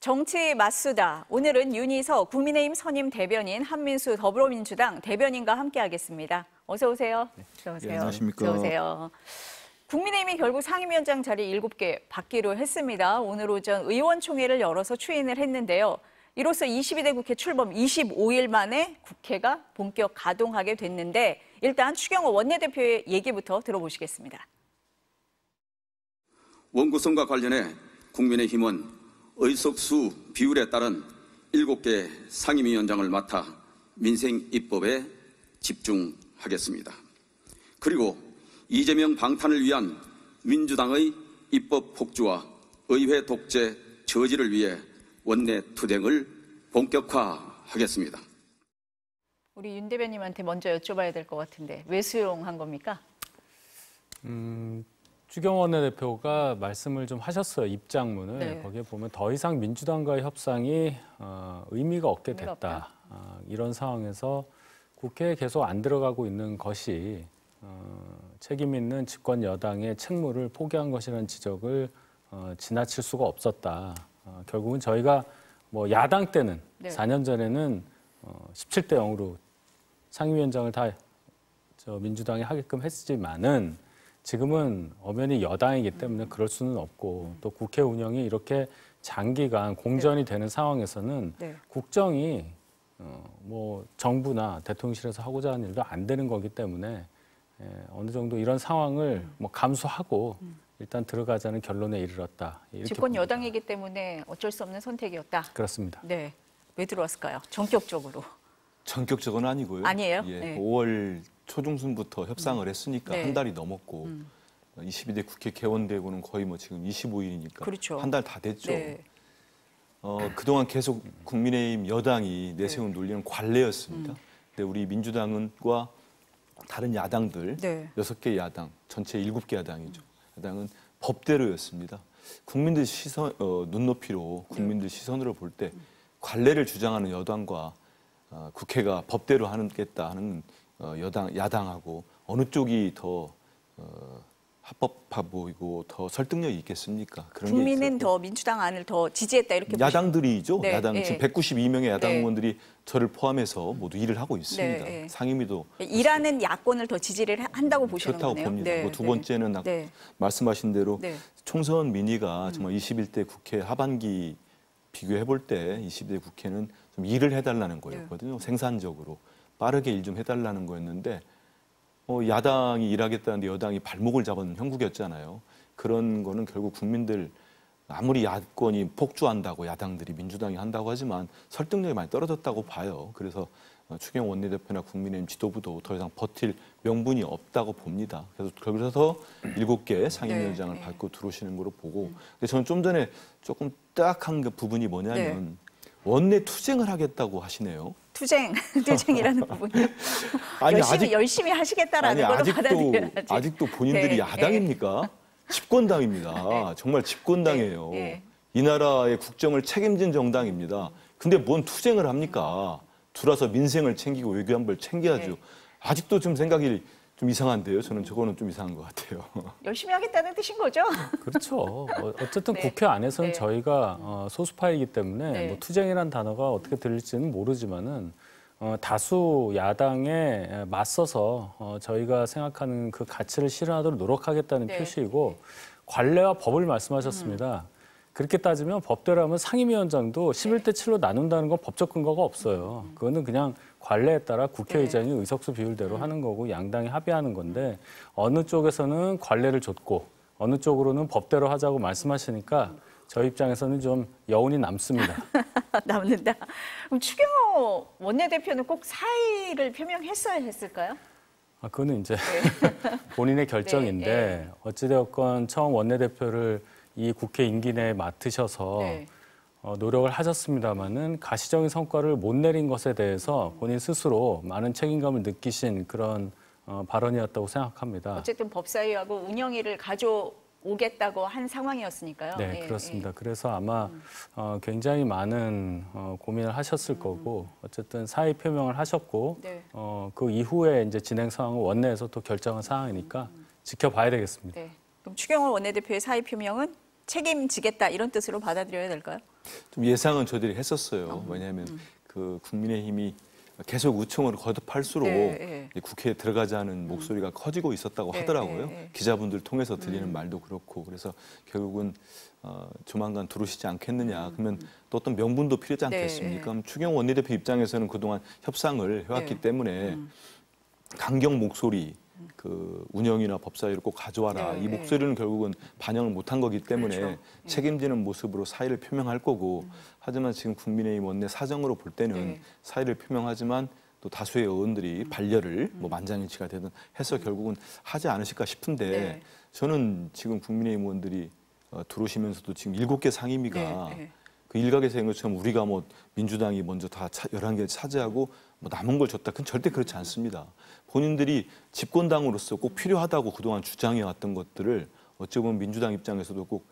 정치 맞수다. 오늘은 윤희석 국민의힘 선임 대변인, 한민수 더불어민주당 대변인과 함께하겠습니다. 어서 오세요. 어서 오세요. 예, 안녕하십니까. 어서 오세요. 국민의힘이 결국 상임위원장 자리 7개 받기로 했습니다. 오늘 오전 의원총회를 열어서 추인을 했는데요. 이로써 22대 국회 출범 25일 만에 국회가 본격 가동하게 됐는데 일단 추경호 원내대표의 얘기부터 들어보시겠습니다. 원구성과 관련해 국민의힘은 의석수 비율에 따른 7개 상임위원장을 맡아 민생 입법에 집중하겠습니다. 그리고 이재명 방탄을 위한 민주당의 입법 폭주와 의회 독재 저지를 위해 원내 투쟁을 본격화하겠습니다. 우리 윤 대변인한테 먼저 여쭤봐야 될 것 같은데 왜 수용한 겁니까? 추경호 원내대표가 말씀을 좀 하셨어요. 입장문을. 네. 거기에 보면 더 이상 민주당과의 협상이 의미가 없게 됐다. 이런 상황에서 국회에 계속 안 들어가고 있는 것이 책임 있는 집권 여당의 책무를 포기한 것이라는 지적을 지나칠 수가 없었다. 결국은 저희가 뭐 야당 때는 네. 4년 전에는 17대 0으로 상임위원장을 다 민주당이 하게끔 했지만은 지금은 엄연히 여당이기 때문에 그럴 수는 없고 또 국회 운영이 이렇게 장기간 공전이 되는 상황에서는 국정이 뭐 정부나 대통령실에서 하고자 하는 일도 안 되는 거기 때문에 어느 정도 이런 상황을 뭐 감수하고 일단 들어가자는 결론에 이르렀다. 집권 봅니다. 여당이기 때문에 어쩔 수 없는 선택이었다. 그렇습니다. 네, 왜 들어왔을까요? 전격적으로. 전격적은 아니고요. 아니에요? 예, 네. 5월 초중순부터 협상을 했으니까 네. 한 달이 넘었고 22대 국회 개원되고는 거의 뭐 지금 25일이니까 그렇죠. 한 달 다 됐죠. 네. 그동안 계속 국민의힘 여당이 내세운 논리는 관례였습니다. 근데 우리 민주당과 다른 야당들 네. 6개 야당, 전체 7개 야당이죠. 야당은 법대로였습니다. 국민들 시선, 눈높이로 국민들 시선으로 볼 때 관례를 주장하는 여당과 국회가 법대로 하겠다 하는 야당하고 어느 쪽이 더 합법해 보이고 더 설득력이 있겠습니까? 그런 국민은 게 더 민주당 안을 더 지지했다 이렇게 야당들이죠. 네, 야당 네. 지금 192명의 야당 네. 의원들이 저를 포함해서 모두 일을 하고 있습니다. 네. 상임위도 일하는 야권을 더 지지를 한다고 보시는 그렇다고 거네요. 봅니다. 네, 뭐두 번째는 네. 말씀하신 대로 네. 총선 민의가 정말 21대 국회 하반기 비교해 볼 때 22대 국회는 좀 일을 해달라는 거였거든요. 생산적으로 빠르게 일 좀 해달라는 거였는데 야당이 일하겠다는데 여당이 발목을 잡은 형국이었잖아요. 그런 거는 결국 국민들 아무리 야권이 폭주한다고 야당들이 민주당이 한다고 하지만 설득력이 많이 떨어졌다고 봐요. 그래서 추경호 원내대표나 국민의힘 지도부도 더 이상 버틸 명분이 없다고 봅니다. 그래서 7개 상임위원장을 받고 들어오시는 거로 보고 근데 저는 좀 전에 조금 딱한 그 부분이 뭐냐면 원내 투쟁을 하겠다고 하시네요. 투쟁이라는 부분이요. 열심히 하시겠다라는 걸로 받아들여야지. 아직도 본인들이 네, 야당입니까? 집권당입니다. 정말 집권당이에요. 네. 이 나라의 국정을 책임진 정당입니다. 근데 뭔 투쟁을 합니까? 들어서 민생을 챙기고 외교안보를 챙겨야죠. 아직도 좀 생각이 좀 이상한데요. 저는 저거는 좀 이상한 것 같아요. 열심히 하겠다는 뜻인 거죠? 그렇죠. 어쨌든 국회 안에서는 저희가 소수파이기 때문에 뭐 투쟁이라는 단어가 어떻게 들릴지는 모르지만은 다수 야당에 맞서서 저희가 생각하는 그 가치를 실현하도록 노력하겠다는 표시이고 관례와 법을 말씀하셨습니다. 그렇게 따지면 법대로 하면 상임위원장도 11대 7로 나눈다는 건 법적 근거가 없어요. 그거는 그냥 관례에 따라 국회의장이 의석수 비율대로 하는 거고 양당이 합의하는 건데 어느 쪽에서는 관례를 줬고 어느 쪽으로는 법대로 하자고 말씀하시니까 저희 입장에서는 좀 여운이 남습니다. 남는다. 그럼 추경호 원내대표는 꼭 사의를 표명했어야 했을까요? 그거는 이제 본인의 결정인데 어찌되었건 처음 원내대표를 이 국회 임기 내에 맡으셔서 노력을 하셨습니다마는 가시적인 성과를 못 내린 것에 대해서 본인 스스로 많은 책임감을 느끼신 그런 발언이었다고 생각합니다. 어쨌든 법사위하고 운영위를 가져오겠다고 한 상황이었으니까요. 네, 그렇습니다. 그래서 아마 굉장히 많은 고민을 하셨을 거고 어쨌든 사의 표명을 하셨고 그 이후에 이제 진행 상황은 원내에서 또 결정한 상황이니까 지켜봐야 되겠습니다. 그럼 추경호 원내대표의 사의 표명은 책임지겠다 이런 뜻으로 받아들여야 될까요? 좀 예상은 저희들이 했었어요. 왜냐하면 그 국민의힘이 계속 우총을 거듭할수록 국회에 들어가자는 목소리가 커지고 있었다고 하더라고요. 기자분들 통해서 들리는 말도 그렇고 그래서 결국은 조만간 들어오시지 않겠느냐. 그러면 또 어떤 명분도 필요하지 않겠습니까? 그럼 추경호 원내대표 입장에서는 그동안 협상을 해왔기 때문에 강경 목소리, 그 운영이나 법사위를 꼭 가져와라. 이 목소리는 결국은 반영을 못한 거기 때문에 책임지는 모습으로 사의를 표명할 거고 하지만 지금 국민의힘 원내 사정으로 볼 때는 사의를 표명하지만 또 다수의 의원들이 반려를 뭐 만장일치가 되든 해서 결국은 하지 않으실까 싶은데 저는 지금 국민의힘 의원들이 들어오시면서도 지금 7개 상임위가 그 일각에서 한 것처럼 우리가 뭐 민주당이 먼저 다 11개 차지하고 뭐 남은 걸 줬다. 그건 절대 그렇지 않습니다. 본인들이 집권당으로서 꼭 필요하다고 그동안 주장해왔던 것들을 어찌 보면 민주당 입장에서도 꼭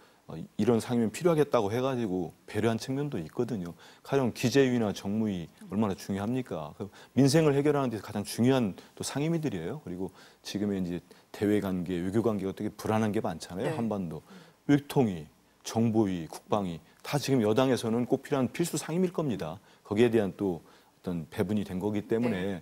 이런 상임위 필요하겠다고 해가지고 배려한 측면도 있거든요. 가령 기재위나 정무위 얼마나 중요합니까? 민생을 해결하는 데 가장 중요한 또 상임위들이에요. 그리고 지금의 이제 대외 관계, 외교 관계가 어떻게 불안한 게 많잖아요. 한반도. 외통위, 정보위, 국방위 다 지금 여당에서는 꼭 필요한 필수 상임일 겁니다. 거기에 대한 또 어떤 배분이 된 거기 때문에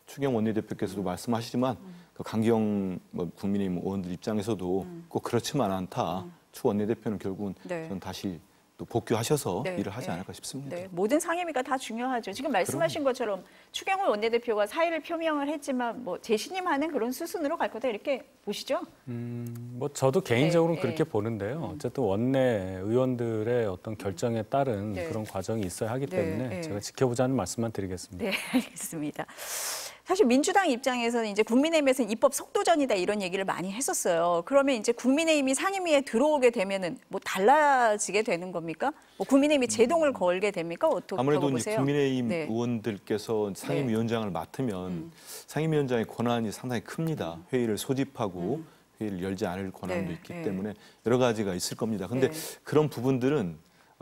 추경 원내대표께서도 말씀하시지만 그 강경 국민의힘 의원들 입장에서도 꼭 그렇지만 않다. 추 원내대표는 결국은 저는 다시 또 복귀하셔서 일을 하지 않을까 싶습니다. 모든 상임위가 다 중요하죠. 지금 말씀하신 것처럼 추경호 원내대표가 사의를 표명을 했지만 뭐 재신임하는 그런 수순으로 갈 거다 이렇게 보시죠? 뭐 저도 개인적으로는 그렇게 보는데요. 어쨌든 원내 의원들의 어떤 결정에 따른 그런 과정이 있어야 하기 때문에 제가 지켜보자는 말씀만 드리겠습니다. 네, 알겠습니다. 사실 민주당 입장에서는 이제 국민의힘에서는 입법 속도전이다 이런 얘기를 많이 했었어요. 그러면 이제 국민의힘이 상임위에 들어오게 되면은 뭐 달라지게 되는 겁니까? 뭐 국민의힘이 제동을 걸게 됩니까? 어떻게 아무래도 보세요? 이제 국민의힘 의원들께서 상임위원장을 맡으면 상임위원장의 권한이 상당히 큽니다. 회의를 소집하고 회의를 열지 않을 권한도 있기 때문에 여러 가지가 있을 겁니다. 그런데 그런 부분들은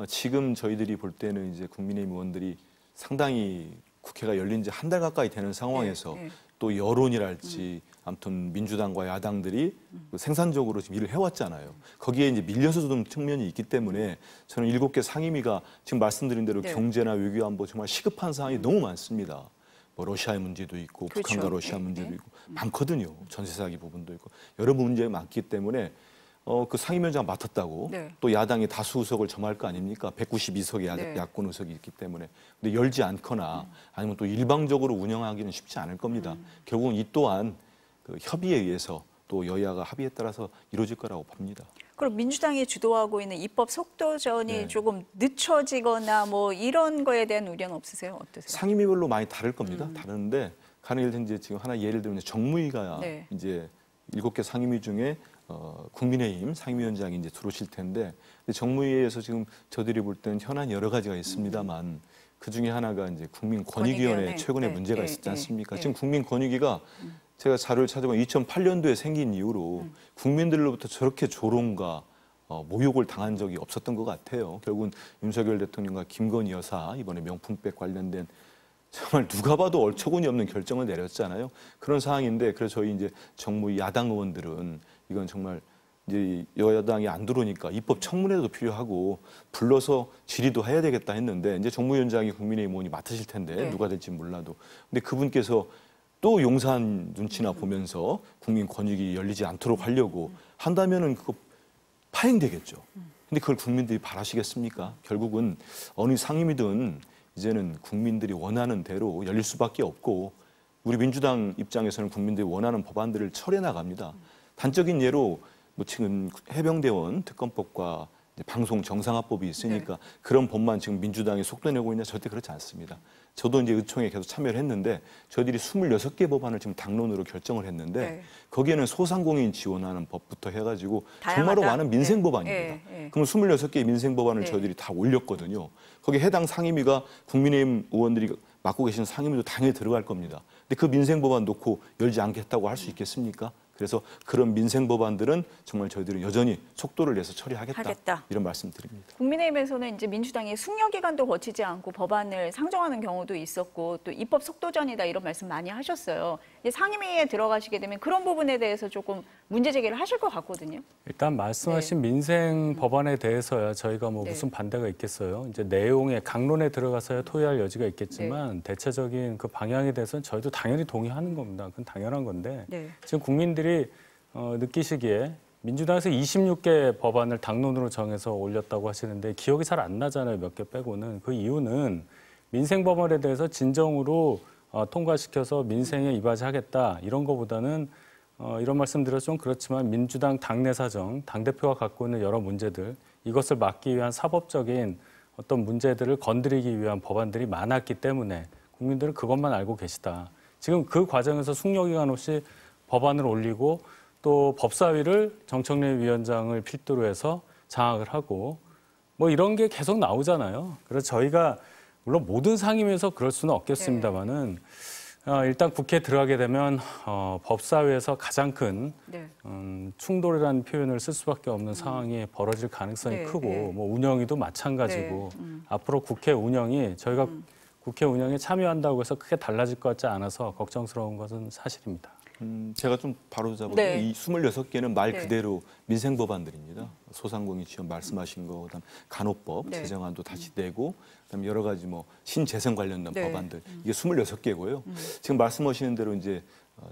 지금 저희들이 볼 때는 이제 국민의힘 의원들이 상당히 국회가 열린 지 한 달 가까이 되는 상황에서 또 여론이랄지 아무튼 민주당과 야당들이 생산적으로 지금 일을 해왔잖아요. 거기에 이제 밀려서 좀 측면이 있기 때문에 저는 7개 상임위가 지금 말씀드린 대로 경제나 외교 안보 정말 시급한 사항이 너무 많습니다. 뭐 러시아의 문제도 있고 북한과 러시아 문제도 있고 많거든요. 전세 사기 부분도 있고 여러 문제가 많기 때문에 그 상임위원장 맡았다고 또 야당이 다수 의석을 점할 거 아닙니까? 192석의 야권 의석이 있기 때문에. 근데 열지 않거나 아니면 또 일방적으로 운영하기는 쉽지 않을 겁니다. 결국은 이 또한 그 협의에 의해서 또 여야가 합의에 따라서 이루어질 거라고 봅니다. 그럼 민주당이 주도하고 있는 입법 속도전이 조금 늦춰지거나 뭐 이런 거에 대한 우려는 없으세요? 어떠세요? 상임위별로 많이 다를 겁니다. 다른데 가령 이제 지금 하나 예를 들면 정무위가 이제 7개 상임위 중에 국민의힘 상임위원장이 이제 들어오실 텐데 정무위에서 지금 저들이 볼 때는 현안이 여러 가지가 있습니다만 그 중에 하나가 이제 국민권익위원회 최근에 문제가 있었지 않습니까? 지금 국민권익위가 제가 자료를 찾아보면 2008년도에 생긴 이후로 국민들로부터 저렇게 조롱과 모욕을 당한 적이 없었던 것 같아요. 결국은 윤석열 대통령과 김건희 여사 이번에 명품백 관련된 정말 누가 봐도 얼처구니 없는 결정을 내렸잖아요. 그런 상황인데 그래서 저희 이제 정무위 야당 의원들은 이건 정말 이제 여야당이 안 들어오니까 입법 청문회도 필요하고 불러서 질의도 해야 되겠다 했는데 이제 정무위원장이 국민의힘 의원이 맡으실 텐데 누가 될지 몰라도 근데 그분께서 또 용산 눈치나 보면서 국민권익위 열리지 않도록 하려고 한다면은 그거 파행되겠죠. 근데 그걸 국민들이 바라시겠습니까? 결국은 어느 상임위든 이제는 국민들이 원하는 대로 열릴 수밖에 없고 우리 민주당 입장에서는 국민들이 원하는 법안들을 철회 나갑니다. 단적인 예로 뭐 지금 해병대원 특검법과 방송 정상화법이 있으니까 그런 법만 지금 민주당이 속도내고 있냐 절대 그렇지 않습니다. 저도 이제 의총에 계속 참여를 했는데 저희들이 26개 법안을 지금 당론으로 결정을 했는데 거기에는 소상공인 지원하는 법부터 해가지고 정말로 많은 민생 법안입니다. 그럼 26개의 민생 법안을 저희들이 다 올렸거든요. 거기 해당 상임위가 국민의힘 의원들이 맡고 계신 상임위도 당연히 들어갈 겁니다. 근데 그 민생 법안 놓고 열지 않겠다고 할 수 있겠습니까? 그래서 그런 민생 법안들은 정말 저희들은 여전히 속도를 내서 처리하겠다. 이런 말씀드립니다. 국민의힘에서는 이제 민주당이 숙려 기간도 거치지 않고 법안을 상정하는 경우도 있었고 또 입법 속도전이다 이런 말씀 많이 하셨어요. 이제 상임위에 들어가시게 되면 그런 부분에 대해서 조금 문제 제기를 하실 것 같거든요. 일단 말씀하신 민생 법안에 대해서야 저희가 뭐 무슨 반대가 있겠어요. 이제 내용의 강론에 들어가서야 토의할 여지가 있겠지만 대체적인 그 방향에 대해서는 저희도 당연히 동의하는 겁니다. 그건 당연한 건데 지금 국민들이 느끼시기에 민주당에서 26개 법안을 당론으로 정해서 올렸다고 하시는데 기억이 잘 안 나잖아요. 몇 개 빼고는. 그 이유는 민생 법안에 대해서 진정으로 통과시켜서 민생에 이바지하겠다 이런 거보다는 이런 말씀 드려서 좀 그렇지만 민주당 당내 사정, 당대표가 갖고 있는 여러 문제들 이것을 막기 위한 사법적인 어떤 문제들을 건드리기 위한 법안들이 많았기 때문에 국민들은 그것만 알고 계시다. 지금 그 과정에서 숙려기간 없이 법안을 올리고 또 법사위를 정청래 위원장을 필두로 해서 장악을 하고 뭐 이런 게 계속 나오잖아요. 그래서 저희가 물론 모든 상임위에서 그럴 수는 없겠습니다만은 일단 국회에 들어가게 되면 법사위에서 가장 큰 충돌이라는 표현을 쓸 수밖에 없는 상황이 벌어질 가능성이 크고 뭐 운영위도 마찬가지고 앞으로 국회 운영이 저희가 국회 운영에 참여한다고 해서 크게 달라질 것 같지 않아서 걱정스러운 것은 사실입니다. 제가 좀 바로 잡아보면 이 26개는 말 그대로 민생 법안들입니다. 소상공인 지원 말씀하신 거, 그다음 간호법 제정안도 다시 내고, 그다음 여러 가지 뭐 신재생 관련된 법안들 이게 26개고요. 지금 말씀하시는 대로 이제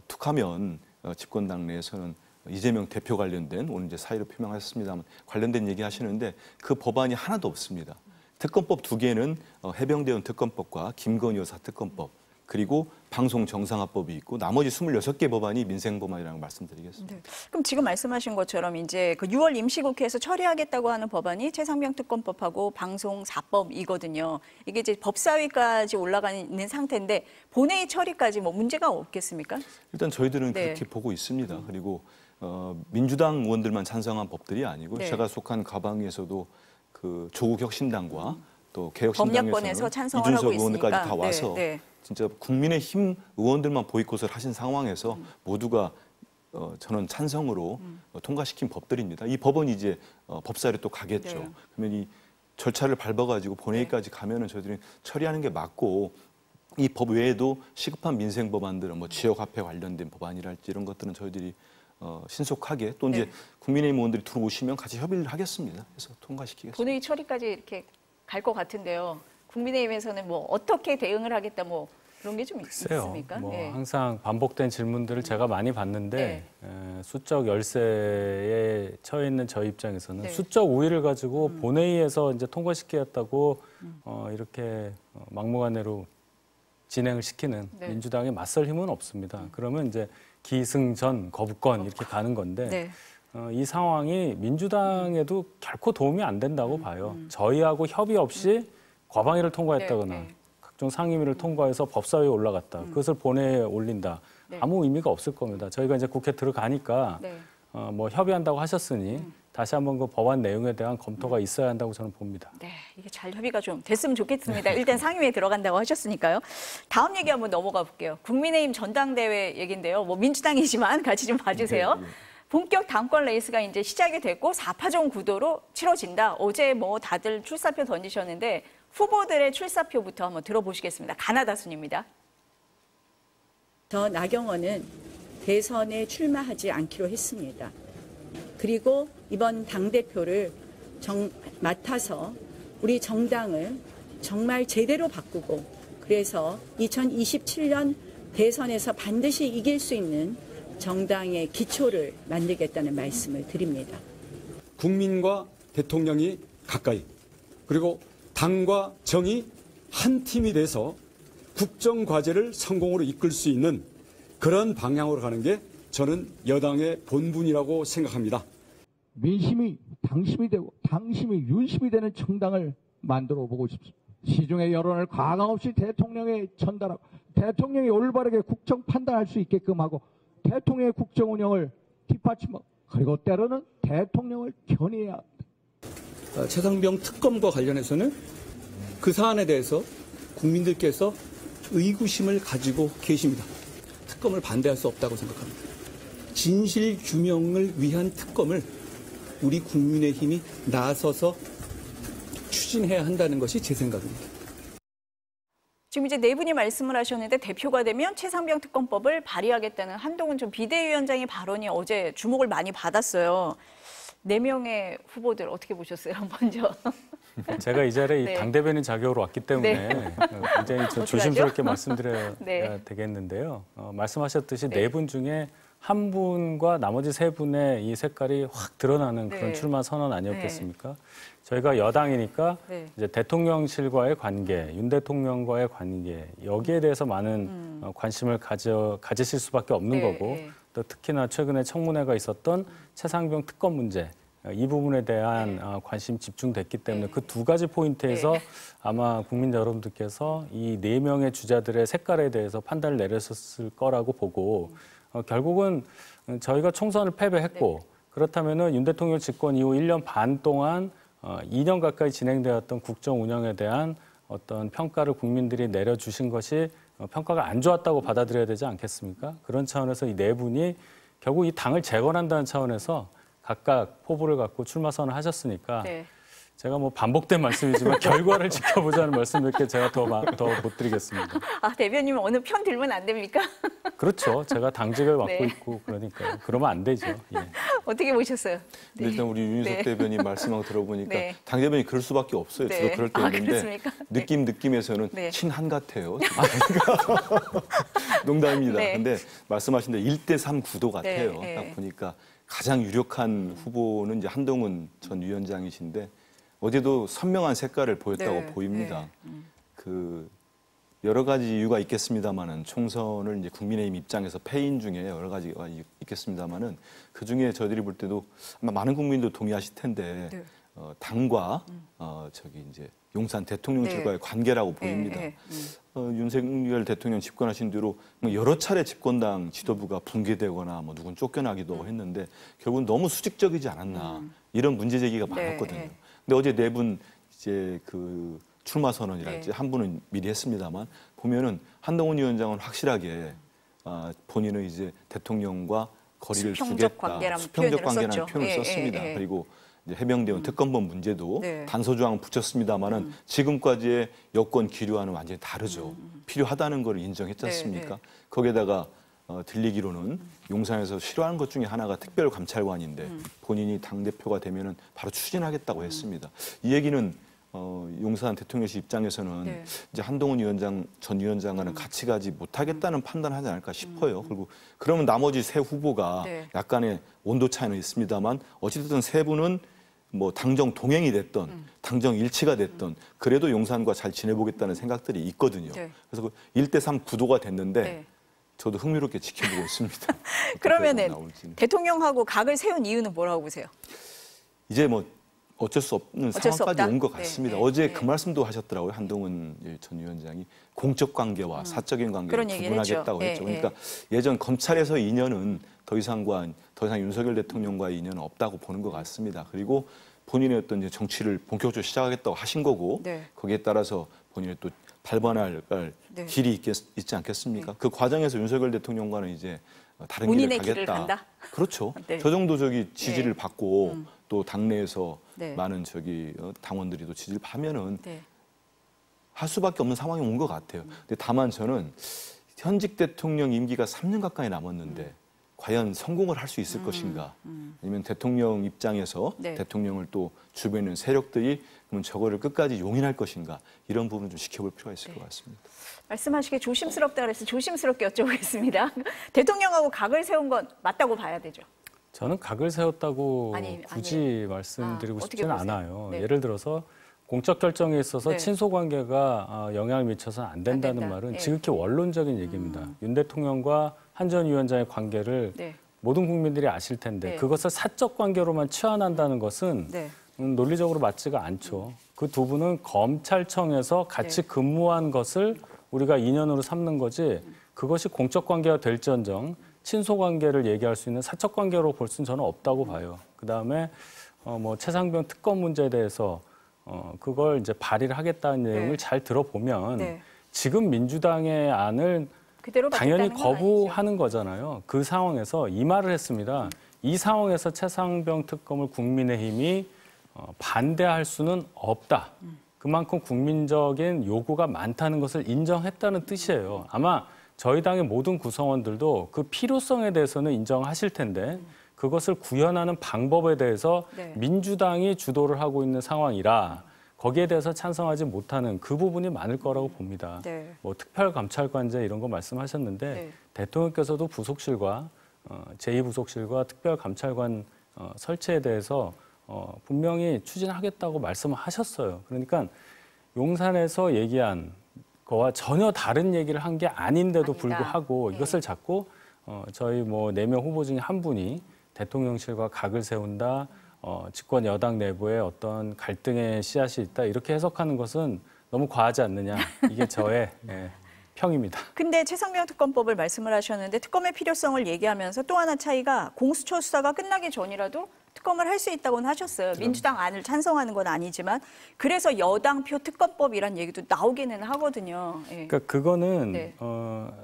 툭하면 집권당 내에서는 이재명 대표 관련된 오늘 이제 사의를 표명하셨습니다만 관련된 얘기 하시는데 그 법안이 하나도 없습니다. 특검법 2개는 해병대원 특검법과 김건희 여사 특검법 그리고 방송 정상화법이 있고 나머지 26개 법안이 민생 법안이라고 말씀드리겠습니다. 그럼 지금 말씀하신 것처럼 이제 그 6월 임시국회에서 처리하겠다고 하는 법안이 최상병 특검법하고 방송 4법이거든요. 이게 이제 법사위까지 올라가 있는 상태인데 본회의 처리까지 뭐 문제가 없겠습니까? 일단 저희들은 그렇게 보고 있습니다. 그리고 민주당 의원들만 찬성한 법들이 아니고 제가 속한 가방위에서도 그 조국 혁신당과 또 개혁신당에서 이준석 의원들까지 다 와서 진짜 국민의힘 의원들만 보이콧을 하신 상황에서 모두가 저는 찬성으로 통과시킨 법들입니다. 이 법은 이제 법사위로 또 가겠죠. 그러면 이 절차를 밟아가지고 본회의까지 가면은 저희들이 처리하는 게 맞고 이 법 외에도 시급한 민생 법안들, 뭐 지역화폐 관련된 법안이랄지 이런 것들은 저희들이 신속하게 또 이제 국민의힘 의원들이 들어오시면 같이 협의를 하겠습니다. 그래서 통과시키겠습니다. 본회의 처리까지 이렇게 갈 것 같은데요. 국민의힘에서는 뭐 어떻게 대응을 하겠다 뭐 그런 게 좀 있습니까? 뭐 항상 반복된 질문들을 제가 많이 받는데 수적 열세에 처해 있는 저희 입장에서는 수적 우위를 가지고 본회의에서 이제 통과시키겠다고 이렇게 막무가내로 진행을 시키는 민주당에 맞설 힘은 없습니다. 그러면 이제 기승전 거부권 이렇게 가는 건데 이 상황이 민주당에도 결코 도움이 안 된다고 봐요. 저희하고 협의 없이 과방위를 통과했다거나 각종 상임위를 통과해서 법사위에 올라갔다. 그것을 본회의에 올린다. 아무 의미가 없을 겁니다. 저희가 이제 국회 들어가니까 뭐 협의한다고 하셨으니 다시 한번 그 법안 내용에 대한 검토가 있어야 한다고 저는 봅니다. 네, 이게 잘 협의가 좀 됐으면 좋겠습니다. 일단 상임위에 들어간다고 하셨으니까요. 다음 얘기 한번 넘어가 볼게요. 국민의힘 전당대회 얘기인데요. 뭐 민주당이지만 같이 좀 봐주세요. 본격 당권 레이스가 이제 시작이 됐고 4파전 구도로 치러진다. 어제 뭐 다들 출사표 던지셨는데 후보들의 출사표부터 한번 들어보시겠습니다. 가나다 순입니다. 저 나경원은 대선에 출마하지 않기로 했습니다. 그리고 이번 당대표를 맡아서 우리 정당을 정말 제대로 바꾸고 그래서 2027년 대선에서 반드시 이길 수 있는 정당의 기초를 만들겠다는 말씀을 드립니다. 국민과 대통령이 가까이 그리고 당과 정이 한 팀이 돼서 국정과제를 성공으로 이끌 수 있는 그런 방향으로 가는 게 저는 여당의 본분이라고 생각합니다. 민심이 당심이 되고 당심이 윤심이 되는 정당을 만들어 보고 싶습니다. 시중의 여론을 과감없이 대통령에 전달하고 대통령이 올바르게 국정 판단할 수 있게끔 하고 대통령의 국정 운영을 뒷받침하고 그리고 때로는 대통령을 견해해야 합니다. 최상병 특검과 관련해서는 그 사안에 대해서 국민들께서 의구심을 가지고 계십니다. 특검을 반대할 수 없다고 생각합니다. 진실 규명을 위한 특검을 우리 국민의힘이 나서서 추진해야 한다는 것이 제 생각입니다. 지금 이제 네 분이 말씀을 하셨는데 대표가 되면 최상병 특검법을 발의하겠다는 한동훈 전 비대위원장의 발언이 어제 주목을 많이 받았어요. 4명의 후보들 어떻게 보셨어요? 먼저. 제가 이 자리에 네. 당대변인 자격으로 왔기 때문에 굉장히 조심스럽게 말씀드려야 네. 되겠는데요. 말씀하셨듯이 네. 4분 중에 한 분과 나머지 3분의 이 색깔이 확 드러나는 그런 네. 출마 선언 아니었겠습니까? 저희가 여당이니까 네. 이제 대통령실과의 관계, 윤 대통령과의 관계 여기에 대해서 많은 관심을 가지실 수밖에 없는 네, 거고 네. 또 특히나 최근에 청문회가 있었던 최상병 특검 문제 이 부분에 대한 관심 집중됐기 때문에 네. 그 두 가지 포인트에서 네. 아마 국민 여러분들께서 이 4명의 주자들의 색깔에 대해서 판단을 내렸을 거라고 보고 결국은 저희가 총선을 패배했고 그렇다면은 윤 대통령 집권 이후 1년 반 동안 2년 가까이 진행되었던 국정 운영에 대한 어떤 평가를 국민들이 내려주신 것이 평가가 안 좋았다고 받아들여야 되지 않겠습니까? 그런 차원에서 이 4분이 결국 이 당을 재건한다는 차원에서 각각 포부를 갖고 출마 선언을 하셨으니까 네. 제가 뭐 반복된 말씀이지만 결과를 지켜보자는 말씀밖에 제가 더 못 드리겠습니다. 아, 대변님 어느 편 들면 안 됩니까? 그렇죠. 제가 당직을 맡고 네. 있고 그러니까요. 그러면 안 되죠. 예. 어떻게 보셨어요? 근데 일단 우리 윤희석 네. 대변인 말씀하고 들어보니까 네. 당 대변인이 그럴 수밖에 없어요. 네. 저도 그럴 때 아, 있는데 그렇습니까? 네. 느낌에서는 네. 친한 같아요. 농담입니다. 네. 근데 말씀하신 대로 1대3 구도 같아요. 네. 딱 보니까 가장 유력한 후보는 이제 한동훈 전 위원장이신데 어제도 선명한 색깔을 보였다고 네. 보입니다. 네. 그 여러 가지 이유가 있겠습니다만은 총선을 이제 국민의힘 입장에서 패인 중에 여러 가지가 있겠습니다만은 그 중에 저희들이 볼 때도 아마 많은 국민도 동의하실 텐데 네. 당과 저기 이제 용산 대통령실과의 관계라고 보입니다. 네. 윤석열 대통령 집권하신 뒤로 여러 차례 집권당 지도부가 붕괴되거나 뭐 누군 쫓겨나기도 했는데 결국은 너무 수직적이지 않았나 이런 문제 제기가 많았거든요. 네. 근데 어제 4분 이제 그 출마 선언이랄지 네. 한 분은 미리 했습니다만 보면은 한동훈 위원장은 확실하게 본인은 이제 대통령과 거리를 수평적 두겠다. 관계라는 수평적 표현을 관계라는 썼죠. 표현을 예, 썼습니다. 예, 예. 그리고 이제 해병대원 특검법 문제도 네. 단서조항 붙였습니다만은 지금까지의 여권 기류와는 완전히 다르죠. 필요하다는 걸 인정했지 않습니까? 네. 거기에다가 들리기로는 용산에서 싫어하는 것 중에 하나가 특별감찰관인데 본인이 당대표가 되면은 바로 추진하겠다고 했습니다. 이 얘기는 용산 대통령실 입장에서는 네. 이제 한동훈 위원장 전 위원장과는 같이 가지 못하겠다는 판단하지 않을까 싶어요. 그리고 그러면 나머지 세 후보가 네. 약간의 온도 차이는 있습니다만 어찌됐든 세 분은 뭐 당정 동행이 됐던 당정 일치가 됐던 그래도 용산과 잘 지내보겠다는 생각들이 있거든요. 네. 그래서 그 1대3 구도가 됐는데 네. 저도 흥미롭게 지켜보고 있습니다. 그러면은 어떻게 나올지는. 대통령하고 각을 세운 이유는 뭐라고 보세요? 이제 뭐 어쩔 수 없는 어쩔 수 상황까지 없다? 온 것 네, 같습니다. 네, 어제 네. 그 말씀도 하셨더라고요. 한동훈 전 위원장이 공적 관계와 사적인 관계를 그런 얘기를 구분하겠다고 했죠. 했죠. 예, 그러니까 예전 검찰에서 인연은 더 이상 윤석열 대통령과의 인연은 없다고 보는 것 같습니다. 그리고 본인의 어떤 이제 정치를 본격적으로 시작하겠다고 하신 거고 네. 거기에 따라서 본인의 또 발반할 네. 길이 있지 않겠습니까? 그 과정에서 윤석열 대통령과는 이제 다른 본인의 길을 길을 가겠다. 간다? 그렇죠. 네. 저 정도 지지를 네. 받고 또 당내에서 네. 많은 당원들이 또 지지를 하면은 네. 할 수밖에 없는 상황이 온 것 같아요. 근데 다만 저는 현직 대통령 임기가 3년 가까이 남았는데 과연 성공을 할 수 있을 것인가? 아니면 대통령 입장에서 네. 대통령을 또 주변에 있는 세력들이 그러면 저거를 끝까지 용인할 것인가? 이런 부분을 좀 지켜볼 필요가 있을 것 같습니다. 말씀하시기에 조심스럽다 그래서 조심스럽게 여쭤보겠습니다. 대통령하고 각을 세운 건 맞다고 봐야 되죠. 저는 각을 세웠다고 아니, 굳이 말씀드리고 어떻게 싶지는 보세요? 않아요. 네. 예를 들어서 공적 결정에 있어서 네. 친소관계가 영향을 미쳐서는 안 된다는 된다. 말은 네. 지극히 원론적인 얘기입니다. 윤 대통령과 한 전 위원장의 관계를 네. 모든 국민들이 아실 텐데 네. 그것을 사적 관계로만 치환한다는 것은 네. 논리적으로 맞지가 않죠. 그 두 분은 검찰청에서 같이 네. 근무한 것을 우리가 인연으로 삼는 거지 그것이 공적 관계가 될지언정 친소 관계를 얘기할 수 있는 사적 관계로 볼 수는 저는 없다고 봐요. 그다음에 뭐 최상병 특검 문제에 대해서 그걸 이제 발의를 하겠다는 내용을 잘 들어보면 네. 지금 민주당의 안을 그대로 당연히 받겠다는 건 거부하는 거잖아요. 그 상황에서 이 말을 했습니다. 이 상황에서 최상병 특검을 국민의힘이 반대할 수는 없다. 그만큼 국민적인 요구가 많다는 것을 인정했다는 뜻이에요. 아마 저희 당의 모든 구성원들도 그 필요성에 대해서는 인정하실 텐데 그것을 구현하는 방법에 대해서 네. 민주당이 주도를 하고 있는 상황이라 거기에 대해서 찬성하지 못하는 그 부분이 많을 거라고 봅니다. 네. 뭐 특별감찰관제 이런 거 말씀하셨는데 네. 대통령께서도 부속실과 제2부속실과 특별감찰관 설치에 대해서 분명히 추진하겠다고 말씀하셨어요. 그러니까 용산에서 얘기한 거와 전혀 다른 얘기를 한 게 아닌데도 아니다. 불구하고 네. 이것을 자꾸 저희 뭐 4명 후보 중에 한 분이 대통령실과 각을 세운다. 집권 여당 내부에 어떤 갈등의 씨앗이 있다. 이렇게 해석하는 것은 너무 과하지 않느냐. 이게 저의 평입니다. 근데 최상병 특검법을 말씀을 하셨는데 특검의 필요성을 얘기하면서 또 하나 차이가 공수처 수사가 끝나기 전이라도 특검을 할 수 있다고는 하셨어요. 민주당 안을 찬성하는 건 아니지만 그래서 여당표 특검법이란 얘기도 나오기는 하거든요. 예. 그러니까 그거는 네.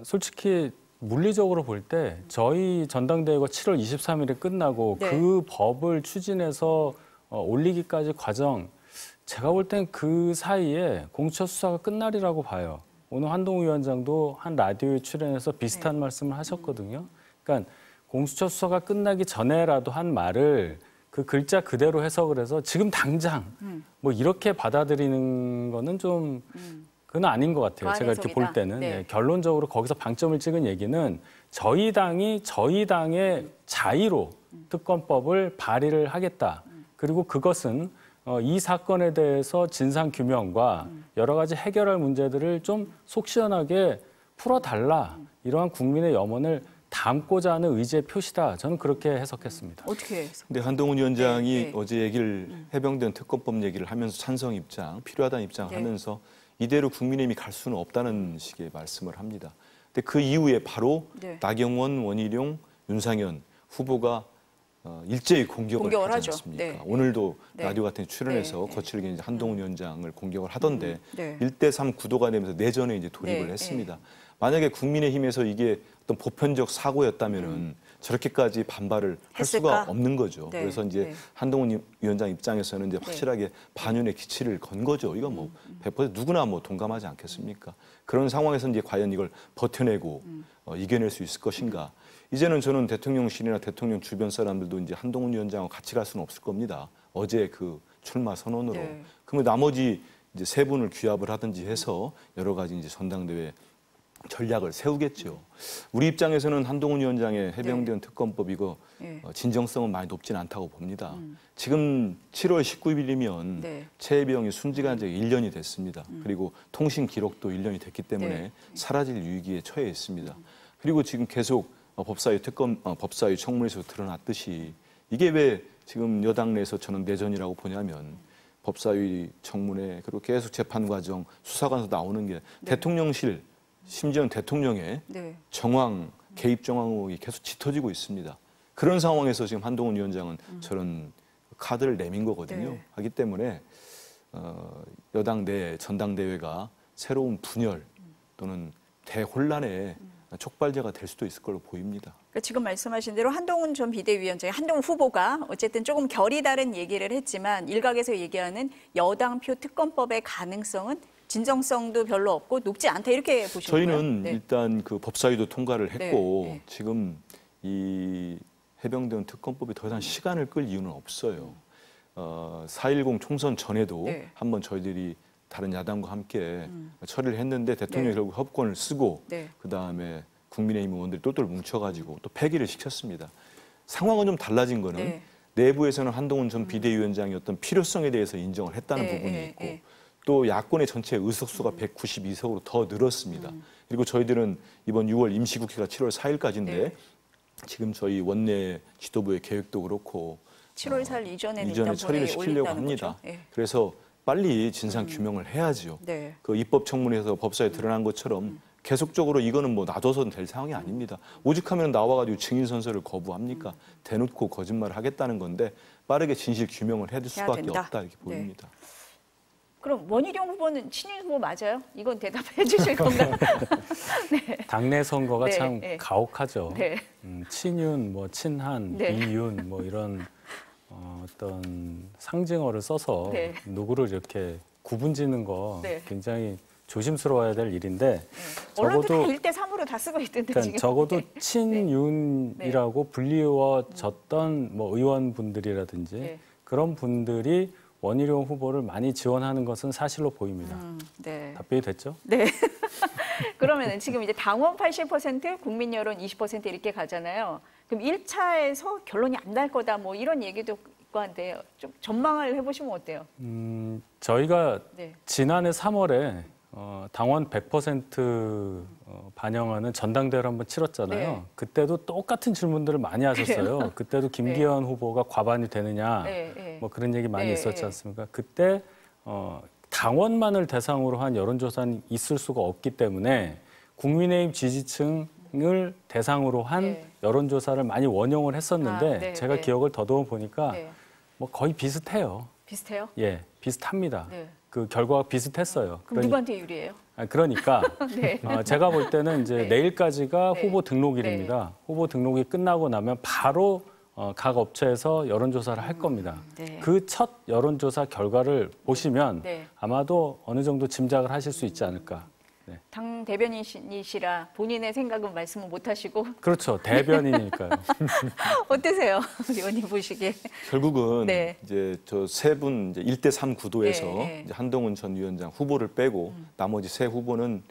솔직히 물리적으로 볼 때 저희 전당대회가 7월 23일에 끝나고 네. 그 법을 추진해서 올리기까지 과정 제가 볼 땐 그 사이에 공수처 수사가 끝날이라고 봐요. 오늘 한동훈 위원장도 한 라디오에 출연해서 비슷한 말씀을 하셨거든요. 그러니까 공수처 수사가 끝나기 전에라도 한 말을 그 글자 그대로 해석을 해서 지금 당장 뭐 이렇게 받아들이는 거는 좀 그건 아닌 것 같아요. 제가 이렇게 볼 때는. 네. 예, 결론적으로 거기서 방점을 찍은 얘기는 저희 당이 저희 당의 자의로 특검법을 발의를 하겠다. 그리고 그것은 이 사건에 대해서 진상 규명과 여러 가지 해결할 문제들을 좀 속 시원하게 풀어달라. 이러한 국민의 염원을 담고자 하는 의지의 표시다. 저는 그렇게 해석했습니다. 어떻게 해서? 근데 한동훈 위원장이 네, 네. 어제 얘기를 해병대는 특검법 얘기를 하면서 찬성 입장, 필요하다는 입장을 네. 하면서 이대로 국민의힘이 갈 수는 없다는 식의 말씀을 합니다. 근데 그 이후에 바로 네. 나경원, 원희룡, 윤상현 후보가 일제히 공격을 하지 하죠. 않습니까? 네. 오늘도 네. 라디오 같은 데 출연해서 네. 거칠게 이제 한동훈 위원장을 공격을 하던데 네. 1대3 구도가 되면서 내전에 이제 돌입을 네. 했습니다. 만약에 국민의힘에서 이게 어떤 보편적 사고였다면은 저렇게까지 반발을 할 수가 했을까? 없는 거죠. 네. 그래서 이제 네. 한동훈 위원장 입장에서는 이제 확실하게 반윤의 기치를 건 거죠. 이건 뭐 100% 누구나 뭐 동감하지 않겠습니까? 그런 상황에서 이제 과연 이걸 버텨내고 이겨낼 수 있을 것인가? 이제는 저는 대통령실이나 대통령 주변 사람들도 이제 한동훈 위원장과 같이 갈 수는 없을 겁니다. 어제 그 출마 선언으로. 네. 그러면 나머지 이제 세 분을 규합을 하든지 해서 여러 가지 이제 전당대회 전략을 세우겠죠. 우리 입장에서는 한동훈 위원장의 해병대원 특검법 이거 네. 진정성은 많이 높진 않다고 봅니다. 지금 7월 19일이면 네. 최혜병이 순직한 지 1년이 됐습니다. 그리고 통신 기록도 1년이 됐기 때문에 네. 사라질 위기에 처해 있습니다. 그리고 지금 계속 법사위 특검, 법사위 청문회에서 드러났듯이 이게 왜 지금 여당 내에서 저는 내전이라고 보냐면 법사위 청문회 그리고 계속 재판 과정 수사관에서 나오는 게 대통령실 심지어는 대통령의 네. 정황, 개입 정황 의혹이 계속 짙어지고 있습니다. 그런 상황에서 지금 한동훈 위원장은 저런 카드를 내민 거거든요. 네. 하기 때문에 여당 내 전당대회가 새로운 분열 또는 대혼란의 촉발제가 될 수도 있을 걸로 보입니다. 그러니까 지금 말씀하신 대로 한동훈 전 비대위원장이 한동훈 후보가 어쨌든 조금 결이 다른 얘기를 했지만 일각에서 얘기하는 여당표 특검법의 가능성은 진정성도 별로 없고 높지 않다 이렇게 보시는 거예요? 저희는 네. 일단 그 법사위도 통과를 했고 네. 지금 이 해병대원 특검법이 더 이상 시간을 끌 이유는 없어요. 4.10 총선 전에도 네. 한번 저희들이 다른 야당과 함께 처리를 했는데 대통령이 네. 결국 협권을 쓰고 네. 그다음에 국민의힘 의원들이 똘똘 뭉쳐가지고 또 폐기를 시켰습니다. 상황은 좀 달라진 거는 네. 내부에서는 한동훈 전 비대위원장이 어떤 필요성에 대해서 인정을 했다는 네, 부분이 네, 있고 네. 또 야권의 전체 의석수가 192석으로 더 늘었습니다. 그리고 저희들은 이번 6월 임시국회가 7월 4일까지인데 네. 지금 저희 원내 지도부의 계획도 그렇고 7월 4일 이전에는 이전에 일단 처리를 본회의에 시키려고 올린다는 합니다. 거죠. 예. 그래서 빨리 진상 규명을 해야죠. 네. 그 입법청문회에서 법사에 드러난 것처럼 계속적으로 이거는 뭐 놔둬서는 될 상황이 아닙니다. 오죽하면 나와가지고 증인 선서를 거부합니까? 대놓고 거짓말을 하겠다는 건데 빠르게 진실 규명을 해줄 수밖에 된다. 없다 이렇게 네. 보입니다. 그럼 원희룡 후보는 친윤 후보 맞아요? 이건 대답해 주실 건가요? 네. 당내 선거가 네, 참 네. 가혹하죠. 네. 친윤, 뭐 친한, 네. 이윤 뭐 이런 어떤 상징어를 써서 네. 누구를 이렇게 구분짓는 거 네. 굉장히 조심스러워야 될 일인데 언론도 적어도 다 1대 3으로 다 쓰고 있던데 그러니까 지금. 적어도 네. 친윤이라고 불리워졌던 뭐 의원분들이라든지 네. 그런 분들이 원희룡 후보를 많이 지원하는 것은 사실로 보입니다. 네. 답변이 됐죠? 네. 그러면은 지금 이제 당원 80%, 국민 여론 20% 이렇게 가잖아요. 그럼 1차에서 결론이 안 날 거다 뭐 이런 얘기도 있고 한데 좀 전망을 해보시면 어때요? 저희가 네. 지난해 3월에 당원 100% 반영하는 전당대회를 한번 치렀잖아요. 네. 그때도 똑같은 질문들을 많이 하셨어요. 그때도 김기현 후보가 과반이 되느냐, 네, 네. 뭐 그런 얘기 많이 네, 있었지 네. 않습니까? 그때 당원만을 대상으로 한 여론조사는 있을 수가 없기 때문에 국민의힘 지지층을 대상으로 한 네. 여론조사를 많이 원용을 했었는데 아, 네, 제가 네. 기억을 더듬어 보니까 네. 뭐 거의 비슷해요. 비슷해요? 예, 비슷합니다. 네. 그 결과가 비슷했어요. 그럼 누구한테 유리해요? 그러니까 네. 제가 볼 때는 이제 네. 내일까지가 네. 후보 등록일입니다. 후보 등록이 끝나고 나면 바로 각 업체에서 여론조사를 할 겁니다. 네. 그 첫 여론조사 결과를 보시면 네. 아마도 어느 정도 짐작을 하실 수 있지 않을까. 네. 당 대변인이시라 본인의 생각은 말씀을 못 하시고 그렇죠. 대변인이니까요. 어떠세요? 의원님 보시기에. 결국은 네. 이제 저 세 분 이제 1대 3 구도에서 네, 네. 이제 한동훈 전 위원장 후보를 빼고 나머지 세 후보는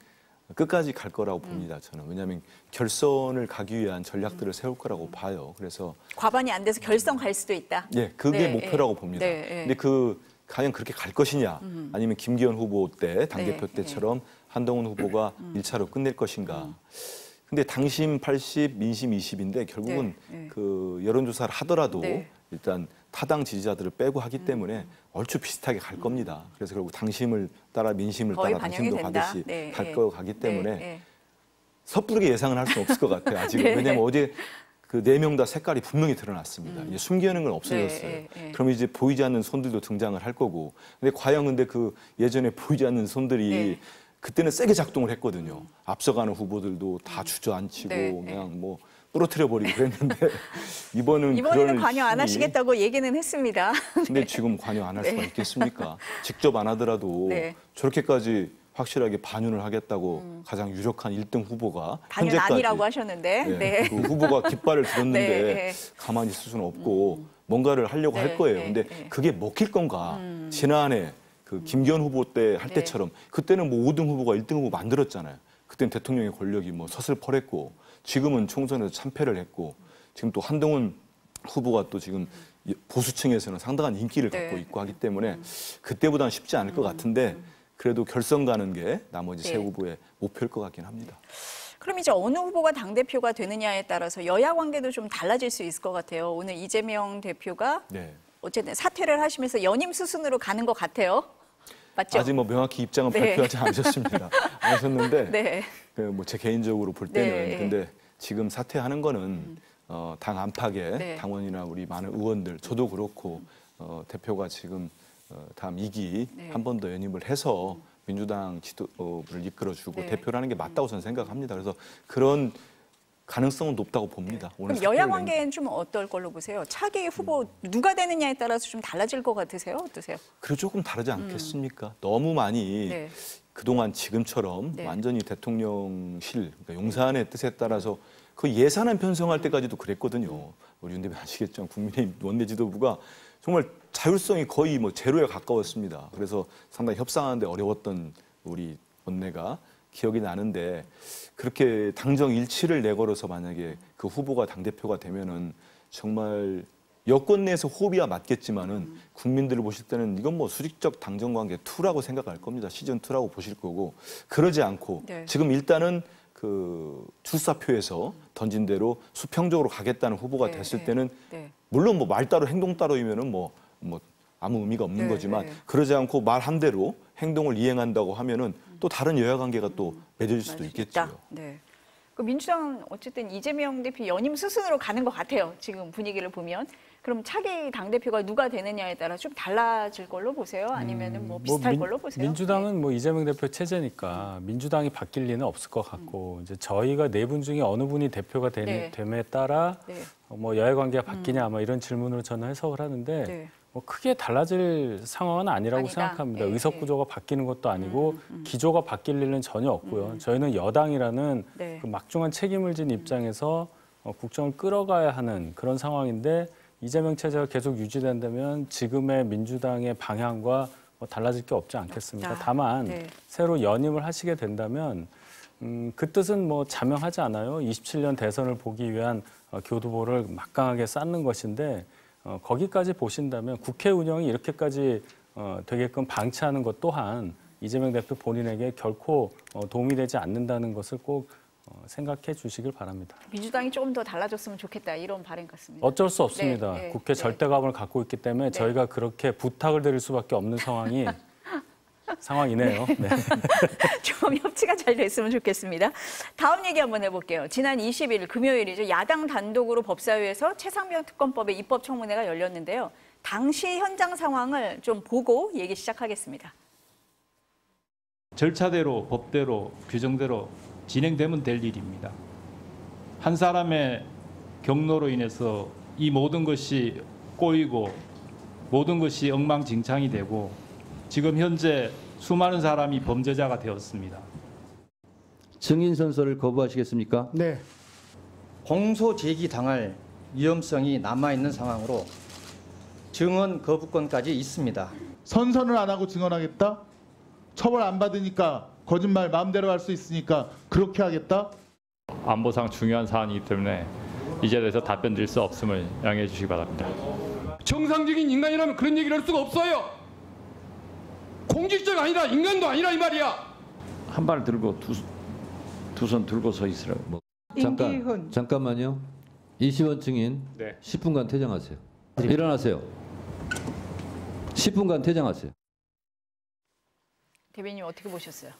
끝까지 갈 거라고 봅니다. 저는 왜냐하면 결선을 가기 위한 전략들을 세울 거라고 봐요. 그래서 과반이 안 돼서 결선 갈 수도 있다. 예, 그게 네, 목표라고 네. 봅니다. 네, 네. 근데 그 과연 그렇게 갈 것이냐, 아니면 김기현 후보 때 당대표 네, 때처럼 한동훈 후보가 1차로 끝낼 것인가. 근데 당심 80, 민심 20인데 결국은 네, 네. 그 여론조사를 하더라도 네. 일단 타당 지지자들을 빼고 하기 때문에 얼추 비슷하게 갈 겁니다. 그래서 결국 당심을 따라 민심을 거의 따라 반영이 당심도 된다. 가듯이 네, 갈 네. 거 가기 때문에 네, 네. 섣부르게 예상은 할 수는 없을 것 같아요. 아직은. 네. 왜냐하면 어제 그 4명 다 색깔이 분명히 드러났습니다. 이제 숨기는 건 없어졌어요. 네, 네, 네. 그럼 이제 보이지 않는 손들도 등장을 할 거고. 근데 과연 근데 그 예전에 보이지 않는 손들이 네. 그때는 세게 작동을 했거든요. 앞서가는 후보들도 다 주저앉히고 네, 그냥 뭐 부러뜨려 버리고 그랬는데 이번에는 이번에는 그럴 관여 안 힘이- 하시겠다고 얘기는 했습니다. 근데 지금 관여 안 할 수가 네. 있겠습니까? 직접 안 하더라도 네. 저렇게까지 확실하게 반윤을 하겠다고 가장 유력한 1등 후보가 단연 현재까지 아니라고 하셨는데. 네, 네. 그 후보가 깃발을 들었는데 네, 네. 가만히 있을 수는 없고 뭔가를 하려고 네, 할 거예요. 네, 근데 네. 그게 먹힐 건가? 지난해 그 김기현 후보 때 할 네. 때처럼 그때는 뭐 5등 후보가 1등 후보 만들었잖아요. 그때는 대통령의 권력이 뭐 서슬퍼랬고 지금은 총선에서 참패를 했고 지금 또 한동훈 후보가 또 지금 보수층에서는 상당한 인기를 네. 갖고 있고 하기 때문에 그때보다는 쉽지 않을 것 같은데 그래도 결선 가는 게 나머지 세 네. 후보의 목표일 것 같긴 합니다. 그럼 이제 어느 후보가 당대표가 되느냐에 따라서 여야 관계도 좀 달라질 수 있을 것 같아요. 오늘 이재명 대표가 네. 어쨌든 사퇴를 하시면서 연임 수순으로 가는 것 같아요. 맞죠? 아직 뭐 명확히 입장은 네. 발표하지 않으셨습니다. 안 하셨는데 네. 뭐 제 개인적으로 볼 때는 네. 근데 지금 사퇴하는 거는 당 안팎의 네. 당원이나 우리 많은 의원들 저도 그렇고 대표가 지금 다음 2기 네. 한 번 더 연임을 해서 민주당 지도부를 이끌어주고 네. 대표를 하는 게 맞다고 저는 생각합니다. 그래서 그런 가능성은 높다고 봅니다. 오늘 그럼 여야 사퇴를 관계는 좀 어떨 걸로 보세요? 차기 후보 누가 되느냐에 따라서 좀 달라질 것 같으세요? 어떠세요? 그래 조금 다르지 않겠습니까? 너무 많이 네. 그동안 지금처럼 네. 완전히 대통령실, 그러니까 용산의 뜻에 따라서 그 예산안 편성할 때까지도 그랬거든요. 우리 윤 대표 아시겠지만 국민의힘 원내 지도부가 정말 자율성이 거의 뭐 제로에 가까웠습니다. 그래서 상당히 협상하는데 어려웠던 우리 원내가 기억이 나는데 그렇게 당정 일치를 내걸어서 만약에 그 후보가 당대표가 되면은 정말 여권 내에서 호흡이야 맞겠지만은 국민들을 보실 때는 이건 뭐 수직적 당정 관계 2라고 생각할 겁니다. 시즌 2라고 보실 거고 그러지 않고 네. 지금 일단은 그 출사표에서 던진 대로 수평적으로 가겠다는 후보가 네, 됐을 네, 때는 네. 물론 뭐 말 따로 행동 따로이면은 뭐 아무 의미가 없는 네, 거지만 네. 그러지 않고 말 한 대로 행동을 이행한다고 하면은 또 다른 여야 관계가 또 맺어질 수도 있겠죠. 네. 그 민주당은 어쨌든 이재명 대표 연임 수순으로 가는 것 같아요. 지금 분위기를 보면. 그럼 차기 당대표가 누가 되느냐에 따라 좀 달라질 걸로 보세요? 아니면 뭐 비슷할 걸로 보세요? 민주당은 뭐 이재명 대표 체제니까 민주당이 바뀔 리는 없을 것 같고 이제 저희가 네 분 중에 어느 분이 대표가 네. 됨에 따라 네. 뭐 여야관계가 바뀌냐 뭐 이런 질문으로 저는 해석을 하는데 네. 뭐 크게 달라질 상황은 아니라고 아니다. 생각합니다. 예, 의석 구조가 바뀌는 것도 아니고 기조가 바뀔 일은 전혀 없고요. 저희는 여당이라는 네. 그 막중한 책임을 진 입장에서 국정을 끌어가야 하는 그런 상황인데 이재명 체제가 계속 유지된다면 지금의 민주당의 방향과 뭐 달라질 게 없지 않겠습니까? 다만 네. 새로 연임을 하시게 된다면 그 뜻은 뭐 자명하지 않아요. 27년 대선을 보기 위한 교두보를 막강하게 쌓는 것인데 거기까지 보신다면 국회 운영이 이렇게까지 되게끔 방치하는 것 또한 이재명 대표 본인에게 결코 도움이 되지 않는다는 것을 꼭 생각해 주시길 바랍니다. 민주당이 조금 더 달라졌으면 좋겠다 이런 바람 같습니다. 어쩔 수 없습니다. 네, 네, 국회 네. 절대감을 갖고 있기 때문에 저희가 그렇게 부탁을 드릴 수밖에 없는 상황이네요. 네. 좀 협치가 잘 됐으면 좋겠습니다. 다음 얘기 한번 해볼게요. 지난 20일 금요일이죠. 야당 단독으로 법사위에서 최상병 특검법의 입법 청문회가 열렸는데요. 당시 현장 상황을 좀 보고 얘기 시작하겠습니다. 절차대로 법대로 규정대로 진행되면 될 일입니다. 한 사람의 경로로 인해서 이 모든 것이 꼬이고 모든 것이 엉망진창이 되고 지금 현재 수많은 사람이 범죄자가 되었습니다. 증인 선서를 거부하시겠습니까? 네. 공소 제기 당할 위험성이 남아있는 상황으로 증언 거부권까지 있습니다. 선서는 안 하고 증언하겠다? 처벌 안 받으니까 거짓말 마음대로 할 수 있으니까 그렇게 하겠다? 안보상 중요한 사안이기 때문에 이 자리에서 답변 드릴 수 없음을 양해해 주시기 바랍니다. 정상적인 인간이라면 그런 얘기를 할 수가 없어요. 공직자가 아니라 인간도 아니라 이 말이야. 한 발 들고 두 손 들고 서 있으라고. 뭐. 잠깐만요. 이시원 증인 10분간 퇴장하세요. 일어나세요. 10분간 퇴장하세요. 대변인 어떻게 보셨어요?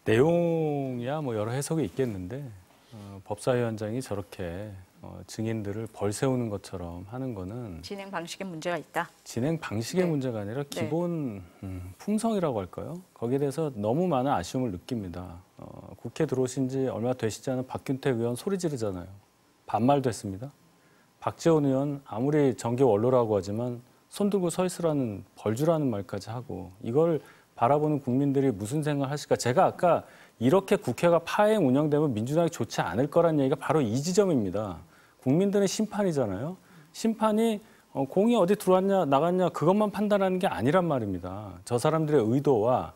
내용이야 뭐 여러 해석이 있겠는데 법사위원장이 저렇게 증인들을 벌 세우는 것처럼 하는 거는 진행 방식에 문제가 있다. 진행 방식의 문제가 아니라 기본 품성이라고 할까요? 거기에 대해서 너무 많은 아쉬움을 느낍니다. 국회 들어오신 지 얼마 되시지 않은 박균택 의원 소리 지르잖아요. 반말도 했습니다. 박재원 의원 아무리 정계 원로라고 하지만 손 들고 서 있으라는 벌주라는 말까지 하고 이걸 바라보는 국민들이 무슨 생각을 하실까? 제가 아까 이렇게 국회가 파행 운영되면 민주당이 좋지 않을 거란 얘기가 바로 이 지점입니다. 국민들은 심판이잖아요. 심판이 공이 어디 들어왔냐 나갔냐 그것만 판단하는 게 아니란 말입니다. 저 사람들의 의도와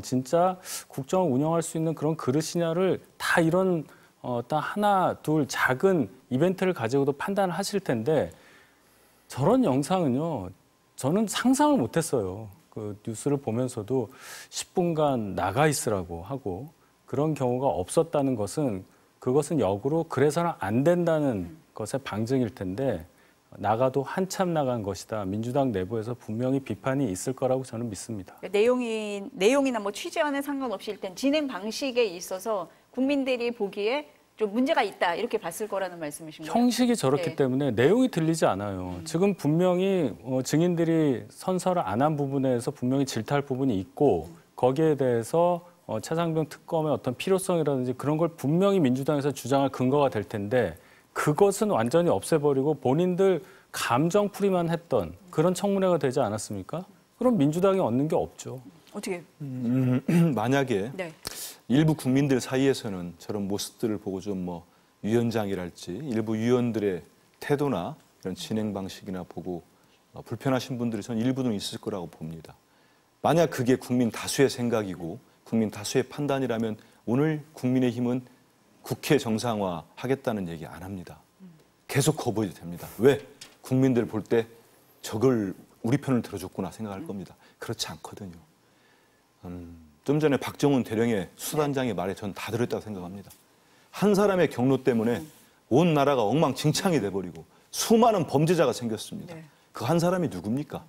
진짜 국정을 운영할 수 있는 그런 그릇이냐를 다 이런 딱 하나 둘 작은 이벤트를 가지고도 판단을 하실 텐데 저런 영상은요. 저는 상상을 못했어요. 그 뉴스를 보면서도 10분간 나가 있으라고 하고 그런 경우가 없었다는 것은 그것은 역으로 그래서는 안 된다는 것의 방증일 텐데 나가도 한참 나간 것이다. 민주당 내부에서 분명히 비판이 있을 거라고 저는 믿습니다. 내용이나 뭐 취지와는 상관없이 일단 진행 방식에 있어서 국민들이 보기에 좀 문제가 있다 이렇게 봤을 거라는 말씀이신 거예요? 형식이 저렇기 때문에 내용이 들리지 않아요. 지금 분명히 증인들이 선서를 안 한 부분에서 분명히 질타할 부분이 있고 거기에 대해서 최상병 특검의 어떤 필요성이라든지 그런 걸 분명히 민주당에서 주장할 근거가 될 텐데 그것은 완전히 없애버리고 본인들 감정풀이만 했던 그런 청문회가 되지 않았습니까? 그럼 민주당이 얻는 게 없죠. 어떻게? 만약에 일부 국민들 사이에서는 저런 모습들을 보고 좀 뭐 위원장이랄지 일부 위원들의 태도나 이런 진행 방식이나 보고 불편하신 분들이 전 일부는 있을 거라고 봅니다. 만약 그게 국민 다수의 생각이고 국민 다수의 판단이라면 오늘 국민의힘은 국회 정상화 하겠다는 얘기 안 합니다. 계속 거부해도 됩니다. 왜? 국민들 볼 때 저걸 우리 편을 들어줬구나 생각할 겁니다. 그렇지 않거든요. 좀 전에 박정훈 대령의 수단장의 말에 전 다 들었다고 생각합니다. 한 사람의 경로 때문에 온 나라가 엉망진창이 돼버리고 수많은 범죄자가 생겼습니다. 그 한 사람이 누굽니까?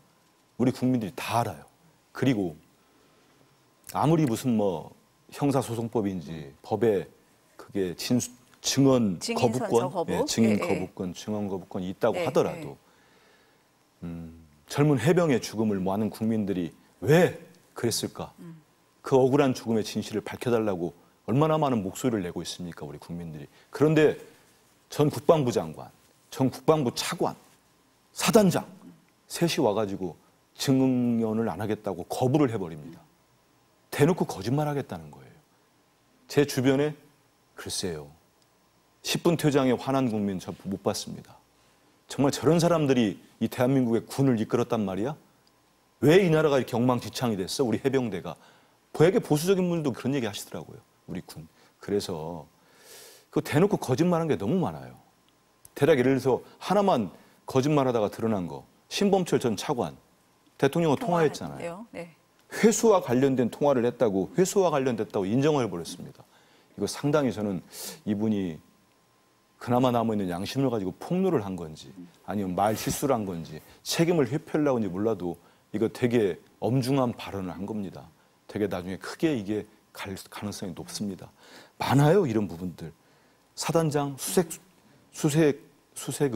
우리 국민들이 다 알아요. 그리고 아무리 무슨 뭐 형사소송법인지 법에 그게 증언 거부권, 증인 거부권, 증언 거부권이 있다고 하더라도 젊은 해병의 죽음을 많은 국민들이 왜 그랬을까? 그 억울한 죽음의 진실을 밝혀달라고 얼마나 많은 목소리를 내고 있습니까, 우리 국민들이. 그런데 전 국방부 장관, 전 국방부 차관, 사단장 셋이 와가지고 증언을 안 하겠다고 거부를 해버립니다. 대놓고 거짓말하겠다는 거예요. 제 주변에 글쎄요. 10분 퇴장에 화난 국민 저 못 봤습니다. 정말 저런 사람들이 이 대한민국의 군을 이끌었단 말이야? 왜 이 나라가 이렇게 엉망진창이 됐어? 우리 해병대가. 되게 보수적인 분들도 그런 얘기 하시더라고요. 우리 군. 그래서 그 대놓고 거짓말한 게 너무 많아요. 대략 예를 들어서 하나만 거짓말하다가 드러난 거. 신범철 전 차관. 대통령과 통화했잖아요. 네. 회수와 관련된 통화를 했다고, 회수와 관련됐다고 인정을 해버렸습니다. 이거 상당히 저는 이분이 그나마 남아있는 양심을 가지고 폭로를 한 건지 아니면 말 실수를 한 건지 책임을 회피하려고 하는지 몰라도 이거 되게 엄중한 발언을 한 겁니다. 되게 나중에 크게 이게 갈 가능성이 높습니다. 많아요, 이런 부분들. 사단장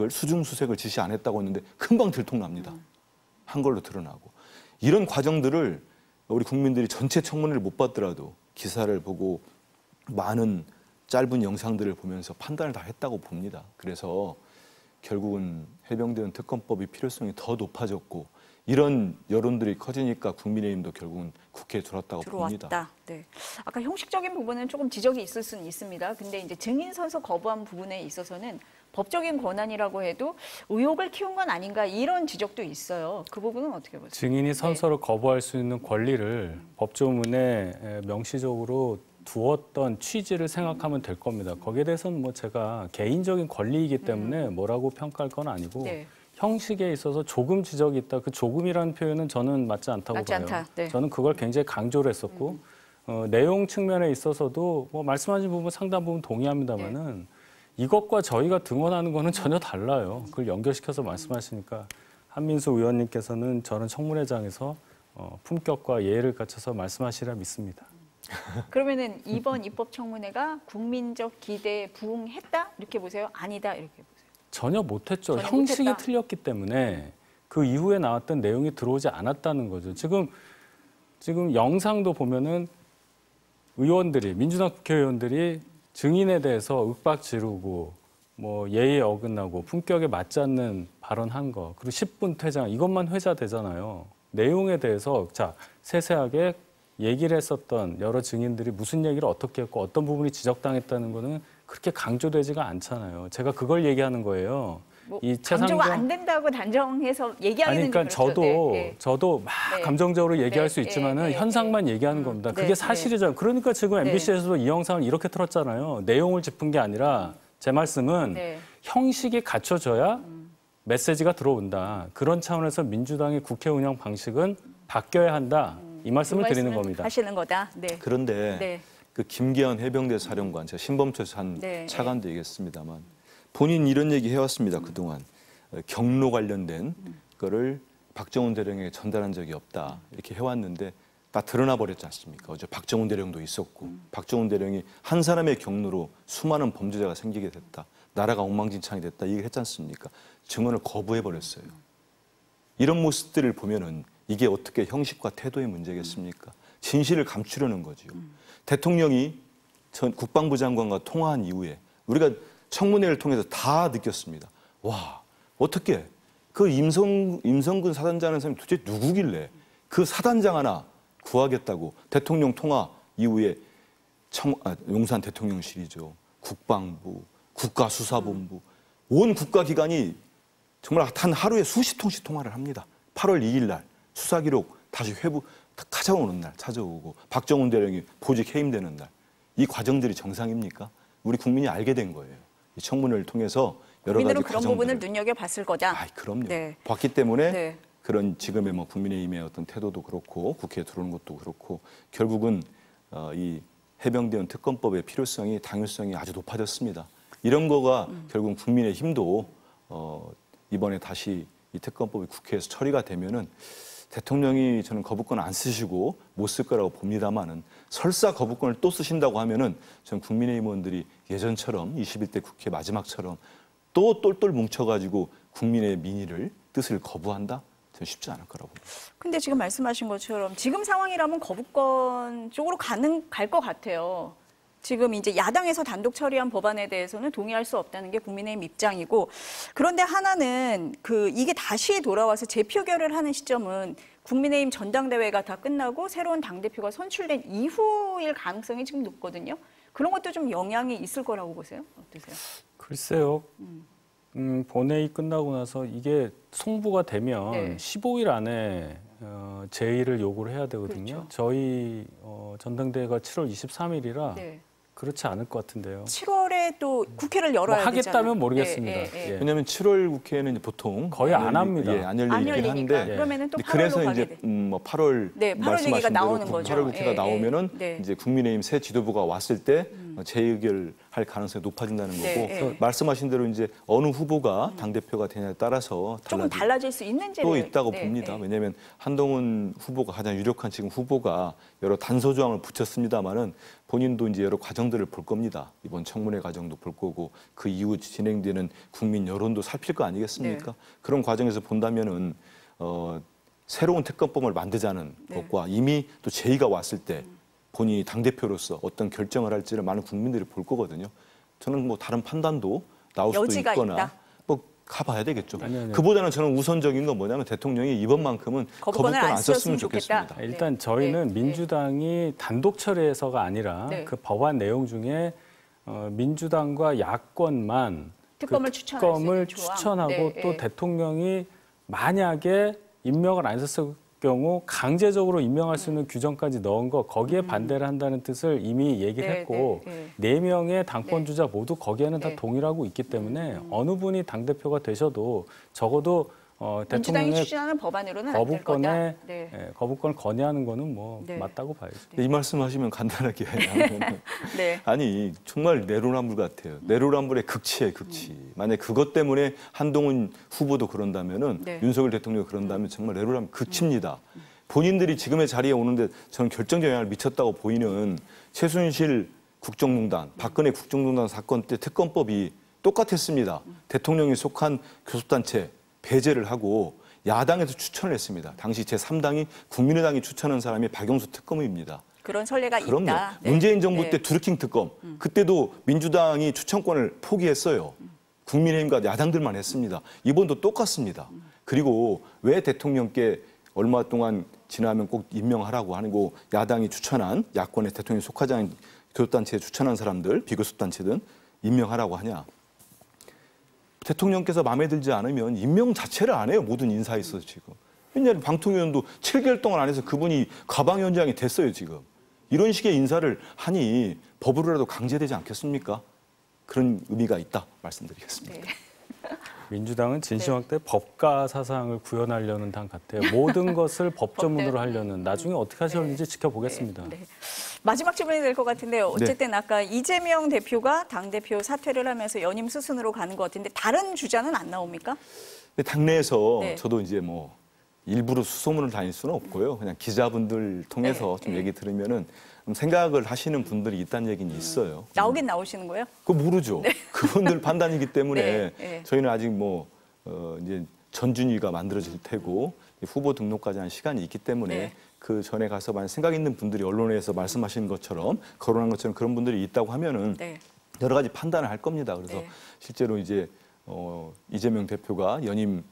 수중수색을 지시 안 했다고 했는데 금방 들통납니다. 한 걸로 드러나고. 이런 과정들을 우리 국민들이 전체 청문회를 못 봤더라도 기사를 보고 많은 짧은 영상들을 보면서 판단을 다 했다고 봅니다. 그래서 결국은 해병대원 특검법이 필요성이 더 높아졌고 이런 여론들이 커지니까 국민의힘도 결국은 국회에 들어왔다고 봅니다. 네. 아까 형식적인 부분은 조금 지적이 있을 수는 있습니다. 근데 이제 증인 선서 거부한 부분에 있어서는 법적인 권한이라고 해도 의혹을 키운 건 아닌가 이런 지적도 있어요. 그 부분은 어떻게 보세요? 증인이 선서를 거부할 수 있는 권리를 법조문에 명시적으로 두었던 취지를 생각하면 될 겁니다. 거기에 대해서는 뭐 제가 개인적인 권리이기 때문에 뭐라고 평가할 건 아니고 형식에 있어서 조금 지적이 있다. 그 조금이라는 표현은 저는 맞지 않다고 봐요. 저는 그걸 굉장히 강조를 했었고 내용 측면에 있어서도 뭐 말씀하신 부분 상당 부분 동의합니다만은 이것과 저희가 등원하는 거는 전혀 달라요. 그걸 연결시켜서 말씀하시니까 한민수 의원님께서는 저는 청문회장에서 품격과 예의를 갖춰서 말씀하시리라 믿습니다. 그러면은 이번 입법청문회가 국민적 기대에 부응했다 이렇게 보세요? 아니다 이렇게 보세요? 전혀 못했죠. 형식이 틀렸기 때문에 그 이후에 나왔던 내용이 들어오지 않았다는 거죠. 지금 영상도 보면은 의원들이 민주당 국회의원들이 증인에 대해서 윽박 지르고 뭐 예의에 어긋나고 품격에 맞지 않는 발언한 거 그리고 10분 퇴장 이것만 회자되잖아요. 내용에 대해서 자 세세하게 얘기를 했었던 여러 증인들이 무슨 얘기를 어떻게 했고 어떤 부분이 지적당했다는 거는 그렇게 강조되지가 않잖아요. 제가 그걸 얘기하는 거예요. 뭐 이 강조가 안 된다고 단정해서 얘기하기는 그러니까 저도 막 감정적으로 얘기할 수 있지만은 현상만 얘기하는 겁니다. 그게 사실이잖아요. 그러니까 지금 MBC에서도 이 영상을 이렇게 틀었잖아요. 내용을 짚은 게 아니라 제 말씀은 형식이 갖춰져야 메시지가 들어온다. 그런 차원에서 민주당의 국회 운영 방식은 바뀌어야 한다. 이 말씀을 드리는 겁니다. 하시는 거다. 네. 그런데 그 김계현 해병대 사령관, 제가 신범철 차관도 얘기했습니다만 본인 이런 얘기 해왔습니다. 그동안 경로 관련된 거를 박정훈 대령에게 전달한 적이 없다. 이렇게 해왔는데 다 드러나 버렸지 않습니까? 어제 박정훈 대령도 있었고 박정훈 대령이 한 사람의 경로로 수많은 범죄자가 생기게 됐다. 나라가 엉망진창이 됐다. 이 얘기를 했지 않습니까? 증언을 거부해버렸어요. 이런 모습들을 보면은 이게 어떻게 형식과 태도의 문제겠습니까? 진실을 감추려는 거죠. 대통령이 전 국방부 장관과 통화한 이후에 우리가 청문회를 통해서 다 느꼈습니다. 와, 어떻게 그 임성근 사단장이라는 사람이 도대체 누구길래 그 사단장 하나 구하겠다고 대통령 통화 이후에 용산 대통령실이죠. 국방부, 국가수사본부, 온 국가기관이 정말 단 하루에 수십 통씩 통화를 합니다. 8월 2일 날 수사기록 다시 찾아오는 날 찾아오고 박정훈 대령이 보직 해임되는 날. 이 과정들이 정상입니까? 우리 국민이 알게 된 거예요. 이 청문회를 통해서 여러 가지 그런 부분을 눈여겨봤을 거다. 그럼요. 봤기 때문에 그런 지금의 뭐 국민의힘의 어떤 태도도 그렇고 국회에 들어오는 것도 그렇고 결국은 이 해병대원 특검법의 필요성이 당위성이 아주 높아졌습니다. 이런 거가 결국 국민의힘도 이번에 다시 이 특검법이 국회에서 처리가 되면은 대통령이 저는 거부권 안 쓰시고 못 쓸 거라고 봅니다만은 설사 거부권을 또 쓰신다고 하면은 전 국민의힘 의원들이 예전처럼 21대 국회 마지막처럼 또 똘똘 뭉쳐가지고 국민의 민의를 뜻을 거부한다? 저는 쉽지 않을 거라고 봅니다. 근데 지금 말씀하신 것처럼 지금 상황이라면 거부권 쪽으로 갈 것 같아요. 지금 이제 야당에서 단독 처리한 법안에 대해서는 동의할 수 없다는 게 국민의힘 입장이고, 그런데 하나는 이게 다시 돌아와서 재표결을 하는 시점은 국민의힘 전당대회가 다 끝나고 새로운 당대표가 선출된 이후일 가능성이 지금 높거든요. 그런 것도 좀 영향이 있을 거라고 보세요? 어떠세요? 글쎄요. 본회의 끝나고 나서 이게 송부가 되면 네. 15일 안에 제의를 요구를 해야 되거든요. 그렇죠. 저희 전당대회가 7월 23일이라 네. 그렇지 않을 것 같은데요. 7월에 또 국회를 열어야 뭐 하겠다면 되잖아요. 모르겠습니다. 예. 왜냐하면 7월 국회는 이제 보통 거의 안 합니다. 안 열리긴 안 열리니까. 한데 그러면은 또 8월로 그래서 가게 이제 뭐 8월 네, 8월 말씀하신 얘기가 대로 나오는 거죠. 8월 국회가 예, 나오면은 네. 이제 국민의힘 새 지도부가 왔을 때 재의결할 가능성이 높아진다는 거고 네. 말씀하신 대로 이제 어느 후보가 당 대표가 되냐에 따라서 조금 달라질 수 있는지를 또 있다고 네, 봅니다. 네. 왜냐하면 한동훈 후보가 가장 유력한 지금 후보가 여러 단서 조항을 붙였습니다마는 본인도 이제 여러 과정들을 볼 겁니다. 이번 청문회 과정도 볼 거고 그 이후 진행되는 국민 여론도 살필 거 아니겠습니까? 네. 그런 과정에서 본다면은 새로운 특검법을 만들자는 것과 이미 또 제의가 왔을 때 본인이 당대표로서 어떤 결정을 할지를 많은 국민들이 볼 거거든요. 저는 뭐 다른 판단도 나올 수도 여지가 있거나 있다. 뭐 가봐야 되겠죠. 아니요. 그보다는 저는 우선적인 건 뭐냐면 대통령이 이번만큼은 거부권 안 썼으면 좋겠습니다. 일단 저희는 민주당이 단독 처리해서가 아니라 네. 그 법안 내용 중에 민주당과 야권만 특검을 추천할 수 있는 조항. 추천하고 네, 또 네. 대통령이 만약에 임명을 안 했을 경우 강제적으로 임명할 수 있는 규정까지 넣은 거 거기에 반대를 한다는 뜻을 이미 얘기를 네, 했고 네, 네 명의 당권 주자 모두 거기에는 다 네. 동의하고 있기 때문에 어느 분이 당대표가 되셔도 적어도 민주당이 대통령의 추진하는 법안으로는 안 될 거다. 거부권에 네. 거부권을 건의하는 거는 뭐 네. 맞다고 봐야죠. 이 말씀하시면 간단하게 하면 네. 아니 정말 내로남불 같아요. 내로남불의 극치예요, 극치. 만약 그것 때문에 한동훈 후보도 그런다면은 네. 윤석열 대통령이 그런다면 정말 내로남불 극치입니다. 본인들이 지금의 자리에 오는데 저는 결정적 영향을 미쳤다고 보이는 최순실 국정농단, 박근혜 국정농단 사건 때 특검법이 똑같았습니다. 대통령이 속한 교섭단체 배제를 하고 야당에서 추천을 했습니다. 당시 제3당이 국민의당이 추천한 사람이 박영수 특검입니다. 그런 선례가 그럼요. 있다. 네. 문재인 정부 네. 때 드루킹 특검. 그때도 민주당이 추천권을 포기했어요. 국민의힘과 야당들만 했습니다. 이번도 똑같습니다. 그리고 왜 대통령께 얼마 동안 지나면 꼭 임명하라고 하고 야당이 추천한 야권의 대통령이 속하지 않은 교섭단체에 추천한 사람들, 비교섭단체든 임명하라고 하냐. 대통령께서 마음에 들지 않으면 임명 자체를 안 해요. 모든 인사에 있어서 지금. 왜냐하면 방통위원도 7개월 동안 안 해서 그분이 가방위원장이 됐어요. 지금. 이런 식의 인사를 하니 법으로라도 강제되지 않겠습니까? 그런 의미가 있다 말씀드리겠습니다. 네. 민주당은 진시황 때 법가 사상을 구현하려는 당 같아요. 모든 것을 법조문으로 하려는. 나중에 어떻게 하셨는지 지켜보겠습니다. 네. 마지막 질문이 될 것 같은데요. 어쨌든 아까 이재명 대표가 당대표 사퇴를 하면서 연임 수순으로 가는 것 같은데 다른 주자는 안 나옵니까? 당내에서 네. 저도 이제 뭐 일부러 수소문을 다닐 수는 없고요. 그냥 기자분들 통해서 좀 얘기 들으면은 좀 생각을 하시는 분들이 있다는 얘기는 있어요. 나오긴 나오시는 거예요? 그거 모르죠. 그분들 판단이기 때문에 네, 네. 저희는 아직 뭐 이제 전준위가 만들어질 테고 후보 등록까지 한 시간이 있기 때문에 네. 그 전에 가서 만약 생각 있는 분들이 언론에서 말씀하신 것처럼 거론한 것처럼 그런 분들이 있다고 하면은 네. 여러 가지 판단을 할 겁니다. 그래서 네. 실제로 이제 이재명 대표가 연임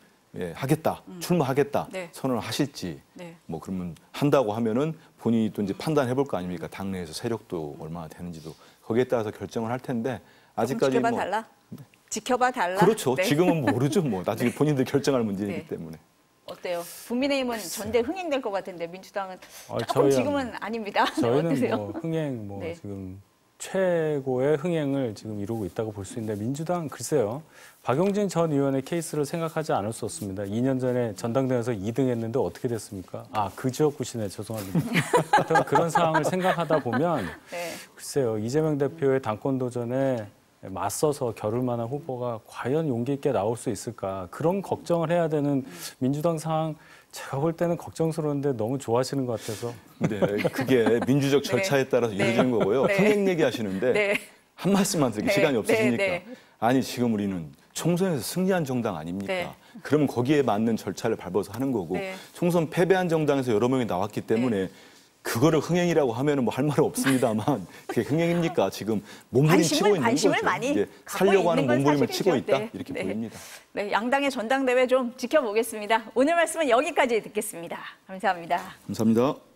하겠다, 출마하겠다 네. 선언을 하실지 네. 뭐 그러면 한다고 하면은 본인이 또 이제 판단해 볼 거 아닙니까? 당내에서 세력도 얼마나 되는지도 거기에 따라서 결정을 할 텐데 아직까지 지켜봐 뭐 달라. 지켜봐 달라. 그렇죠. 네. 지금은 모르죠. 뭐 나중에 본인들 결정할 문제이기 네. 때문에. 어때요? 국민의힘은 전대 흥행될 것 같은데 민주당은 조금 저희야, 지금은 아닙니다. 네, 저희는 어떠세요? 뭐 흥행 네. 지금 최고의 흥행을 지금 이루고 있다고 볼 수 있는데 민주당 글쎄요. 박용진 전 의원의 케이스를 생각하지 않을 수 없습니다. 2년 전에 전당대회에서 2등 했는데 어떻게 됐습니까? 아, 그 지역구시네. 죄송합니다. 하여튼 그런 상황을 생각하다 보면 네. 글쎄요. 이재명 대표의 당권 도전에 맞서서 겨룰 만한 후보가 과연 용기 있게 나올 수 있을까? 그런 걱정을 해야 되는 민주당 상황 제가 볼 때는 걱정스러운데 너무 좋아하시는 것 같아서. 네, 그게 민주적 절차에 따라서 이루어지는 거고요. 네. 흥행 얘기하시는데 네. 한 말씀만 드리게 네. 시간이 없으시니까. 네. 아니 지금 우리는 총선에서 승리한 정당 아닙니까? 네. 그러면 거기에 맞는 절차를 밟아서 하는 거고 네. 총선 패배한 정당에서 여러 명이 나왔기 때문에 그거를 흥행이라고 하면은 뭐 할 말은 없습니다만 그게 흥행입니까? 지금 몸부림치고 있는 관심을 거죠. 많이 이제 갖고 살려고 하는 있는 건 몸부림을 사실이죠. 치고 있다 네. 이렇게 네. 보입니다. 네, 양당의 전당대회 좀 지켜보겠습니다. 오늘 말씀은 여기까지 듣겠습니다. 감사합니다. 감사합니다.